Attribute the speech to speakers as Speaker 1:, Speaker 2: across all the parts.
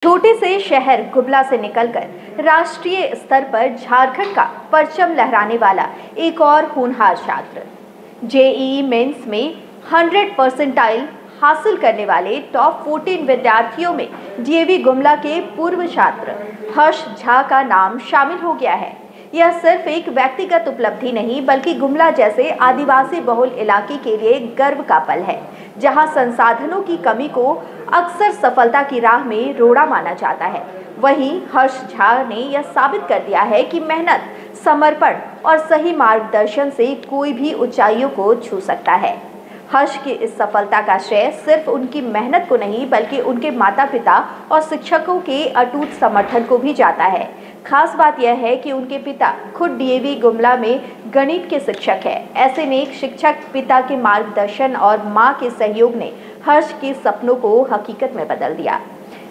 Speaker 1: छोटे से शहर गुमला से निकलकर राष्ट्रीय स्तर पर झारखंड का परचम लहराने वाला एक और होनहार छात्र जेईई मेंस में 100% हासिल करने वाले टॉप 14 विद्यार्थियों में डीएवी गुमला के पूर्व छात्र हर्ष झा का नाम शामिल हो गया है। यह सिर्फ एक व्यक्तिगत उपलब्धि नहीं बल्कि गुमला जैसे आदिवासी बहुल इलाके के लिए गर्व का पल है, जहां संसाधनों की कमी को अक्सर सफलता की राह में रोड़ा माना जाता है। वहीं हर्ष झा ने यह साबित कर दिया है कि मेहनत, समर्पण और सही मार्गदर्शन से कोई भी ऊंचाइयों को छू सकता है। हर्ष की इस सफलता का श्रेय सिर्फ उनकी मेहनत को नहीं बल्कि उनके माता पिता और शिक्षकों के अटूट समर्थन को भी जाता है। खास बात यह है कि उनके पिता खुद डीएवी गुमला में गणित के शिक्षक हैं। ऐसे में एक शिक्षक पिता के मार्गदर्शन और मां के सहयोग ने हर्ष के सपनों को हकीकत में बदल दिया।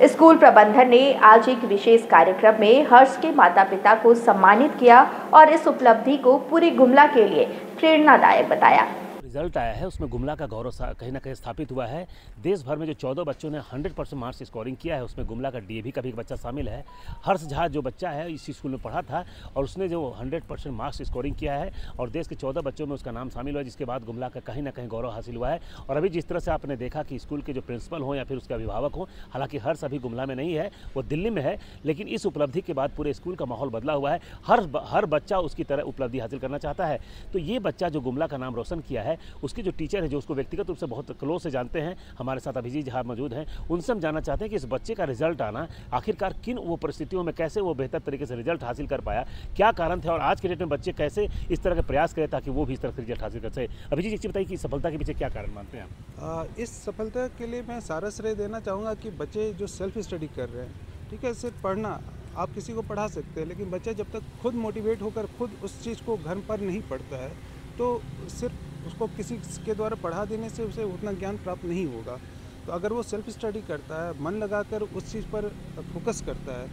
Speaker 1: स्कूल प्रबंधन ने आज एक विशेष कार्यक्रम में हर्ष के माता पिता को सम्मानित किया और इस उपलब्धि को पूरे गुमला के लिए प्रेरणादायक बताया।
Speaker 2: रिजल्ट आया है उसमें गुमला का गौरव कहीं ना कहीं स्थापित हुआ है। देश भर में जो 14 बच्चों ने 100% मार्क्स स्कोरिंग किया है उसमें गुमला का डीएवी का भी एक बच्चा शामिल है। हर्ष झा जो बच्चा है इसी स्कूल में पढ़ा था और उसने जो 100% मार्क्स स्कोरिंग किया है और देश के 14 बच्चों में उसका नाम शामिल हुआ, जिसके बाद गुमला का कहीं ना कहीं गौरव हासिल हुआ है। और अभी जिस तरह से आपने देखा कि स्कूल के जो प्रिंसिपल हों या फिर उसके अभिभावक हों, हालांकि हर्ष अभी गुमला में नहीं है, वो दिल्ली में है, लेकिन इस उपलब्धि के बाद पूरे स्कूल का माहौल बदला हुआ है। हर बच्चा उसकी तरह उपलब्धि हासिल करना चाहता है। तो ये बच्चा जो गुमला का नाम रोशन किया है, उसके जो टीचर है जो उसको व्यक्तिगत रूप से बहुत क्लोज से जानते हैं, हमारे साथ अभिजीत झा मौजूद हैं, उनसे हम जानना चाहते हैं कि इस बच्चे का रिजल्ट आना आखिरकार किन वो परिस्थितियों में कैसे वो बेहतर तरीके से रिजल्ट हासिल कर पाया, क्या कारण थे और आज के डेट में बच्चे कैसे इस तरह के प्रयास करें ताकि वो भी इस तरह का रिजल्ट हासिल कर सके। अभिजीत जी बताइए कि सफलता के पीछे क्या कारण मानते हैं आप?
Speaker 3: इस सफलता के लिए मैं सारा श्रेय देना चाहूँगा कि बच्चे जो सेल्फ स्टडी कर रहे हैं, ठीक है, सिर्फ पढ़ना आप किसी को पढ़ा सकते हैं, लेकिन बच्चा जब तक खुद मोटिवेट होकर खुद उस चीज़ को घर पर नहीं पढ़ता है तो सिर्फ उसको किसी के द्वारा पढ़ा देने से उसे उतना ज्ञान प्राप्त नहीं होगा। तो अगर वो सेल्फ स्टडी करता है, मन लगाकर उस चीज़ पर फोकस करता है,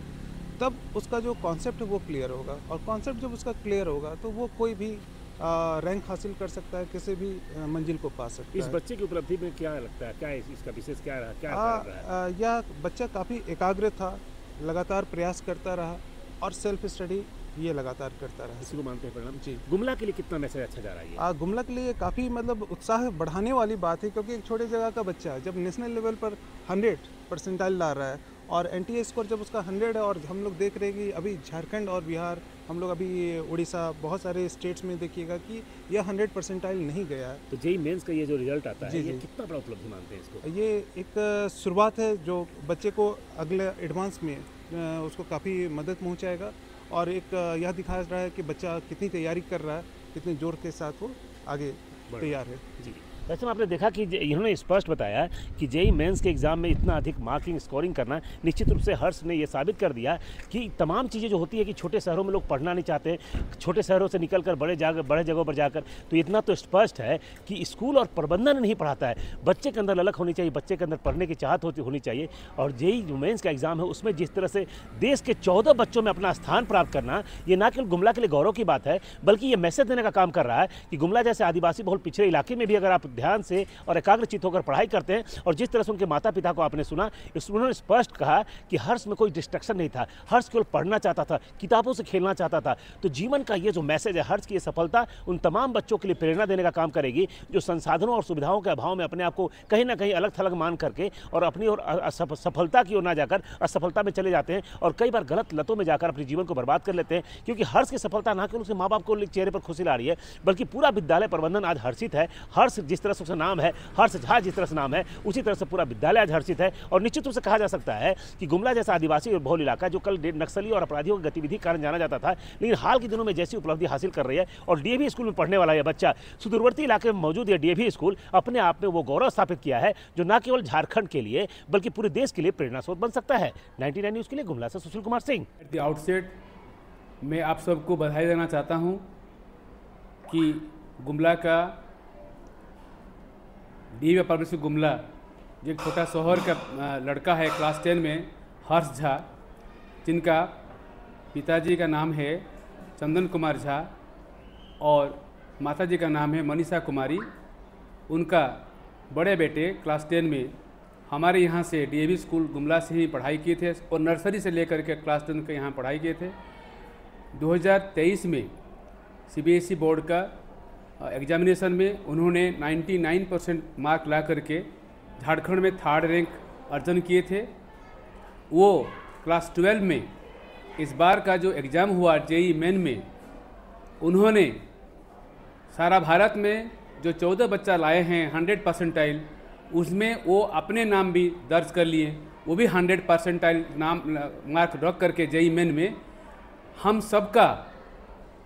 Speaker 3: तब उसका जो कॉन्सेप्ट है वो क्लियर होगा और कॉन्सेप्ट जब उसका क्लियर होगा तो वो कोई भी रैंक हासिल कर सकता है, किसी भी मंजिल को पा सकता है।
Speaker 2: इस बच्चे की उपलब्धि में क्या लगता है, क्या इसका विशेष क्या रहा?
Speaker 3: यह बच्चा काफ़ी एकाग्र था, लगातार प्रयास करता रहा और सेल्फ स्टडी ये लगातार करता रहा।
Speaker 2: इसी को मानते हैं परिणाम
Speaker 3: जी।
Speaker 2: गुमला के लिए कितना मैसेज अच्छा जा रहा है?
Speaker 3: गुमला के लिए काफ़ी उत्साह बढ़ाने वाली बात है, क्योंकि एक छोटे जगह का बच्चा जब नेशनल लेवल पर 100% ला रहा है और एनटीए स्कोर जब उसका 100 है, और हम लोग देख रहे हैं कि अभी झारखंड और बिहार, हम लोग अभी उड़ीसा, बहुत सारे स्टेट्स में देखिएगा कि यह 100% नहीं गया है।
Speaker 2: तो जेईई मेंस का ये जो रिजल्ट आता है, ये कितना बड़ा उपलब्धि मानते हैं इसको?
Speaker 3: ये एक शुरुआत है जो बच्चे को अगले एडवांस में उसको काफ़ी मदद पहुँचाएगा और एक यह दिखा रहा है कि बच्चा कितनी तैयारी कर रहा है, कितने जोर के साथ वो आगे तैयार है।
Speaker 2: जी, वैसे में आपने देखा कि इन्होंने स्पष्ट बताया कि जेईई मेंस के एग्जाम में इतना अधिक मार्किंग स्कोरिंग करना, निश्चित रूप से हर्ष ने ये साबित कर दिया कि तमाम चीज़ें जो होती है कि छोटे शहरों में लोग पढ़ना नहीं चाहते, छोटे शहरों से निकलकर बड़े जगहों पर जाकर, तो इतना तो स्पष्ट है कि स्कूल और प्रबंधन नहीं पढ़ाता है। बच्चे के अंदर ललक होनी चाहिए, बच्चे के अंदर पढ़ने की चाहत होनी चाहिए। और जेईई जो मेंस का एग्जाम है उसमें जिस तरह से देश के 14 बच्चों में अपना स्थान प्राप्त करना, ये ना केवल गुमला के लिए गौरव की बात है बल्कि ये मैसेज देने का काम कर रहा है कि गुमला जैसे आदिवासी बहुल पिछड़े इलाके में भी अगर आप ध्यान से और एकाग्रचित्त होकर पढ़ाई करते हैं, और जिस तरह से उनके माता पिता को आपने सुना, उन्होंने स्पष्ट कहा कि हर्ष में कोई डिस्ट्रक्शन नहीं था, हर्ष केवल पढ़ना चाहता था, किताबों से खेलना चाहता था। तो जीवन का ये जो मैसेज है, हर्ष की ये सफलता उन तमाम बच्चों के लिए प्रेरणा देने का काम करेगी जो संसाधनों और सुविधाओं के अभाव में अपने आप को कहीं ना कहीं अलग थलग मान करके और अपनी ओर सफलता की ओर ना जाकर असफलता में चले जाते हैं और कई बार गलत लतों में जाकर अपने जीवन को बर्बाद कर लेते हैं। क्योंकि हर्ष की सफलता ना केवल उसके माँ बाप को चेहरे पर खुशी ला रही है बल्कि पूरा विद्यालय प्रबंधन आज हर्षित है। हर्ष जिस तरह से उसका नाम है, हर्ष झा जिस तरह से नाम है, उसी तरह से पूरा विद्यालय आज हर्षित है। और निश्चित रूप से कहा जा सकता है कि गुमला जैसा आदिवासी और बहुल इलाका जो कल नक्सली और अपराधियों की गतिविधि कारण जाना जाता था, लेकिन हाल के दिनों में जैसी उपलब्धि हासिल कर रही है और डीएवी स्कूल में पढ़ने वाला यह बच्चा सुदूरवर्ती इलाके में मौजूद यह डीएवी स्कूल अपने आप में वो गौरव स्थापित किया है जो न केवल झारखंड के लिए बल्कि पूरे देश के लिए प्रेरणा स्रोत बन सकता है। 99 न्यूज़ के लिए गुमला से Sushil Kumar Singh.
Speaker 4: At the outset मैं आप सबको बधाई देना चाहता हूं कि गुमला का डीएवी पब्लिक स्कूल गुमला जो एक छोटा शहर का लड़का है क्लास 10 में, हर्ष झा, जिनका पिताजी का नाम है चंदन कुमार झा और माताजी का नाम है मनीषा कुमारी। उनका बड़े बेटे क्लास 10 में हमारे यहाँ से डीएवी स्कूल गुमला से ही पढ़ाई किए थे और नर्सरी से लेकर के क्लास 10 के यहाँ पढ़ाई किए थे। 2023 में सीबीएसई बोर्ड का एग्जामिनेशन में उन्होंने 99% मार्क ला करके झारखंड में 3rd रैंक अर्जन किए थे। वो क्लास 12 में इस बार का जो एग्ज़ाम हुआ जेईई मेन में, उन्होंने सारा भारत में जो 14 बच्चा लाए हैं 100 परसेंटाइल, उसमें वो अपने नाम भी दर्ज कर लिए। वो भी 100 परसेंटाइल नाम मार्क रख करके जेईई मेन में हम सबका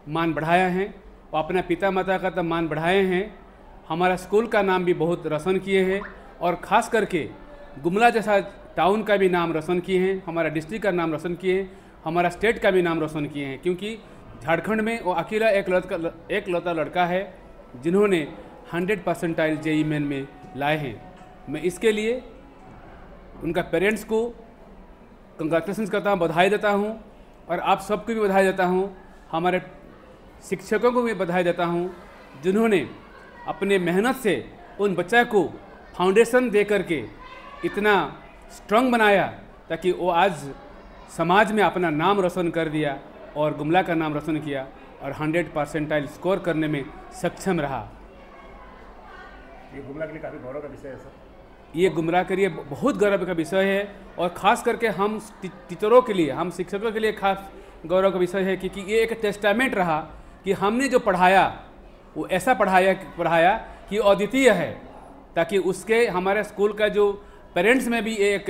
Speaker 4: मान बढ़ाया है और अपना पिता माता का तो मान बढ़ाए हैं। हमारा स्कूल का नाम भी बहुत रोशन किए हैं और ख़ास करके गुमला जैसा टाउन का भी नाम रोशन किए हैं, हमारा डिस्ट्रिक्ट का नाम रोशन किए हैं, हमारा स्टेट का भी नाम रोशन किए हैं। क्योंकि झारखंड में वो अकेला एक लौता लड़का है जिन्होंने 100 परसेंटाइल जेईई मेन में लाए हैं। मैं इसके लिए उनका पेरेंट्स को कंग्रेचुलेशन करता हूँ, बधाई देता हूँ और आप सबको भी बधाई देता हूँ। हमारे शिक्षकों को भी बधाई देता हूँ जिन्होंने अपने मेहनत से उन बच्चा को फाउंडेशन दे करके इतना स्ट्रांग बनाया ताकि वो आज समाज में अपना नाम रोशन कर दिया और गुमला का नाम रोशन किया और 100 परसेंटाइल स्कोर करने में सक्षम रहा।
Speaker 2: ये गुमला के लिए काफ़ी गौरव का विषय है सर।
Speaker 4: ये गुमला के लिए बहुत गौरव का विषय है और ख़ास करके हम टीचरों के लिए, हम शिक्षकों के लिए खास गौरव का विषय है क्योंकि ये एक टेस्टामेंट रहा कि हमने जो पढ़ाया वो ऐसा पढ़ाया कि अद्वितीय है, ताकि उसके हमारे स्कूल का जो पेरेंट्स में भी एक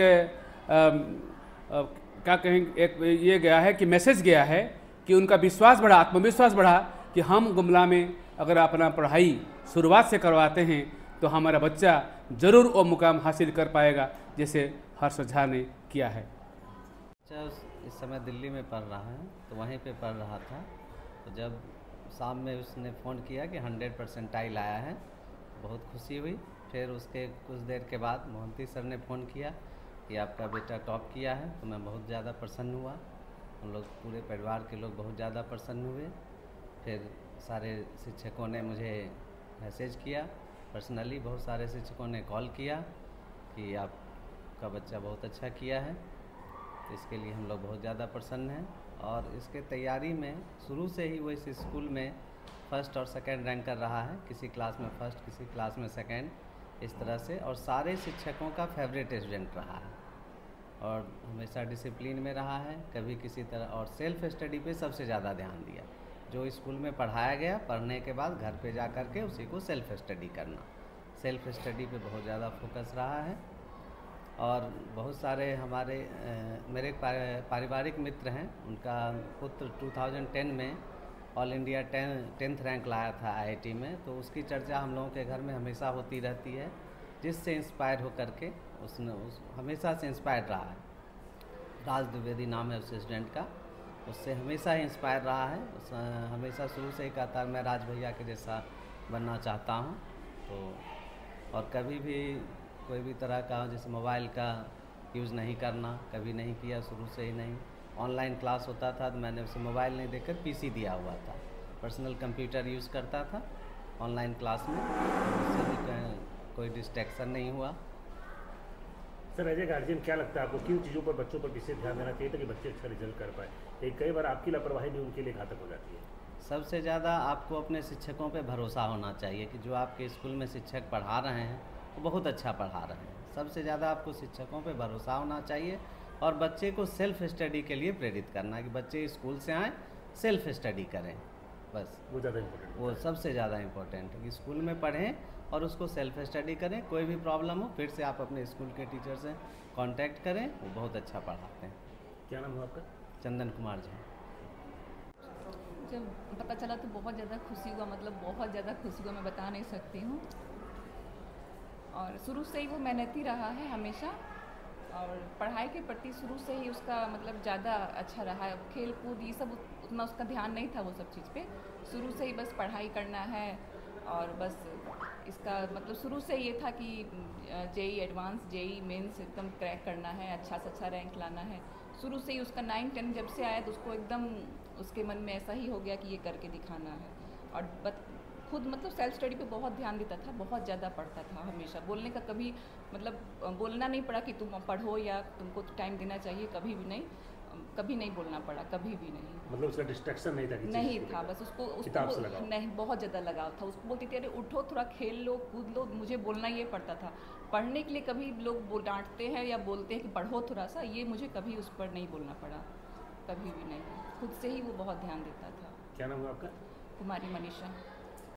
Speaker 4: क्या कहेंगे, एक ये गया है कि मैसेज गया है कि उनका विश्वास बढ़ा, आत्मविश्वास बढ़ा कि हम गुमला में अगर अपना पढ़ाई शुरुआत से करवाते हैं तो हमारा बच्चा ज़रूर वो मुकाम हासिल कर पाएगा जैसे हर्ष झा ने किया है।
Speaker 5: बच्चा इस समय दिल्ली में पढ़ रहा है, तो वहीं पे पढ़ रहा था। तो जब शाम में उसने फ़ोन किया कि 100 परसेंटाइल आया है, बहुत खुशी हुई। फिर उसके कुछ देर के बाद मोहंती सर ने फ़ोन किया कि आपका बेटा टॉप किया है, तो मैं बहुत ज़्यादा प्रसन्न हुआ। हम लोग पूरे परिवार के लोग बहुत ज़्यादा प्रसन्न हुए। फिर सारे शिक्षकों ने मुझे मैसेज किया, पर्सनली बहुत सारे शिक्षकों ने कॉल किया कि आपका बच्चा बहुत अच्छा किया है। तो इसके लिए हम लोग बहुत ज़्यादा प्रसन्न हैं और इसके तैयारी में शुरू से ही वो इस स्कूल में फर्स्ट और सेकंड रैंक कर रहा है। किसी क्लास में फर्स्ट, किसी क्लास में सेकंड, इस तरह से। और सारे शिक्षकों का फेवरेट स्टूडेंट रहा है और हमेशा डिसिप्लिन में रहा है, कभी किसी तरह। और सेल्फ स्टडी पे सबसे ज़्यादा ध्यान दिया। जो स्कूल में पढ़ाया गया, पढ़ने के बाद घर पे जा कर के उसी को सेल्फ स्टडी करना, सेल्फ स्टडी पे बहुत ज़्यादा फोकस रहा है। और बहुत सारे हमारे मेरे पारिवारिक मित्र हैं, उनका पुत्र 2010 में ऑल इंडिया 10th रैंक लाया था आईआईटी में, तो उसकी चर्चा हम लोगों के घर में हमेशा होती रहती है, जिससे इंस्पायर होकर के उसने हमेशा से इंस्पायर रहा है। राज द्विवेदी नाम है उस स्टूडेंट का, उससे हमेशा ही इंस्पायर रहा है। हमेशा शुरू से ही कहता मैं राज भैया के जैसा बनना चाहता हूँ। तो और कभी भी कोई भी तरह का जैसे मोबाइल का यूज़ नहीं करना, कभी नहीं किया, शुरू से ही नहीं। ऑनलाइन क्लास होता था तो मैंने उसे मोबाइल नहीं देकर पीसी दिया हुआ था, पर्सनल कंप्यूटर यूज़ करता था ऑनलाइन क्लास में, उससे भी कोई डिस्ट्रैक्शन नहीं हुआ।
Speaker 2: सर एज ए गार्जियन क्या लगता है आपको, किन चीज़ों पर बच्चों पर विशेष ध्यान देना चाहिए ताकि बच्चे अच्छा रिजल्ट कर पाए? कई बार आपकी लापरवाही भी उनके लिए घातक हो जाती है।
Speaker 5: सबसे ज़्यादा आपको अपने शिक्षकों पे भरोसा होना चाहिए कि जो आपके स्कूल में शिक्षक पढ़ा रहे हैं वो बहुत अच्छा पढ़ा रहे हैं। सबसे ज़्यादा आपको शिक्षकों पे भरोसा होना चाहिए और बच्चे को सेल्फ स्टडी के लिए प्रेरित करना है कि बच्चे स्कूल से आएँ, सेल्फ स्टडी करें। बस
Speaker 2: वो ज़्यादा इम्पोर्टेंट,
Speaker 5: वो सबसे ज़्यादा इम्पोर्टेंट है कि स्कूल में पढ़ें और उसको सेल्फ स्टडी करें। कोई भी प्रॉब्लम हो फिर से आप अपने स्कूल के टीचर से कांटेक्ट करें, वो बहुत अच्छा पढ़ाते हैं।
Speaker 2: क्या नाम है आपका?
Speaker 5: चंदन कुमार जी।
Speaker 6: जब पता चला तो बहुत ज़्यादा खुशी हुआ, मतलब बहुत ज़्यादा खुशी हुआ, मैं बता नहीं सकती हूँ। और शुरू से ही वो मेहनती रहा है हमेशा और पढ़ाई के प्रति शुरू से ही उसका मतलब ज़्यादा अच्छा रहा है। खेल कूद ये सब उतना उसका ध्यान नहीं था वो सब चीज़ पे, शुरू से ही बस पढ़ाई करना है। और बस इसका मतलब शुरू से ये था कि जेईई एडवांस, जेईई मेंस एकदम क्रैक करना है, अच्छा से अच्छा रैंक लाना है। शुरू से ही उसका 9-10 जब से आया तो उसको एकदम उसके मन में ऐसा ही हो गया कि ये करके दिखाना है। और खुद मतलब सेल्फ स्टडी पे बहुत ध्यान देता था, बहुत ज़्यादा पढ़ता था हमेशा। बोलने का कभी मतलब बोलना नहीं पड़ा कि तुम पढ़ो या तुमको टाइम देना चाहिए, कभी नहीं बोलना पड़ा, कभी भी नहीं।
Speaker 2: मतलब उसका डिस्ट्रैक्शन नहीं था कि
Speaker 6: नहीं था, बस उसको
Speaker 2: किताब से लगाव।
Speaker 6: नहीं, बहुत ज़्यादा लगाव था। उसको बोलती थी अरे उठो थोड़ा खेल लो कूद लो, मुझे बोलना ये पड़ता था। पढ़ने के लिए कभी लोग डांटते हैं या बोलते हैं कि पढ़ो थोड़ा सा, ये मुझे कभी उस पर नहीं बोलना पड़ा, कभी भी नहीं। खुद से ही वो बहुत ध्यान देता था।
Speaker 2: क्या नाम है आपका?
Speaker 6: कुमारी मनीषा।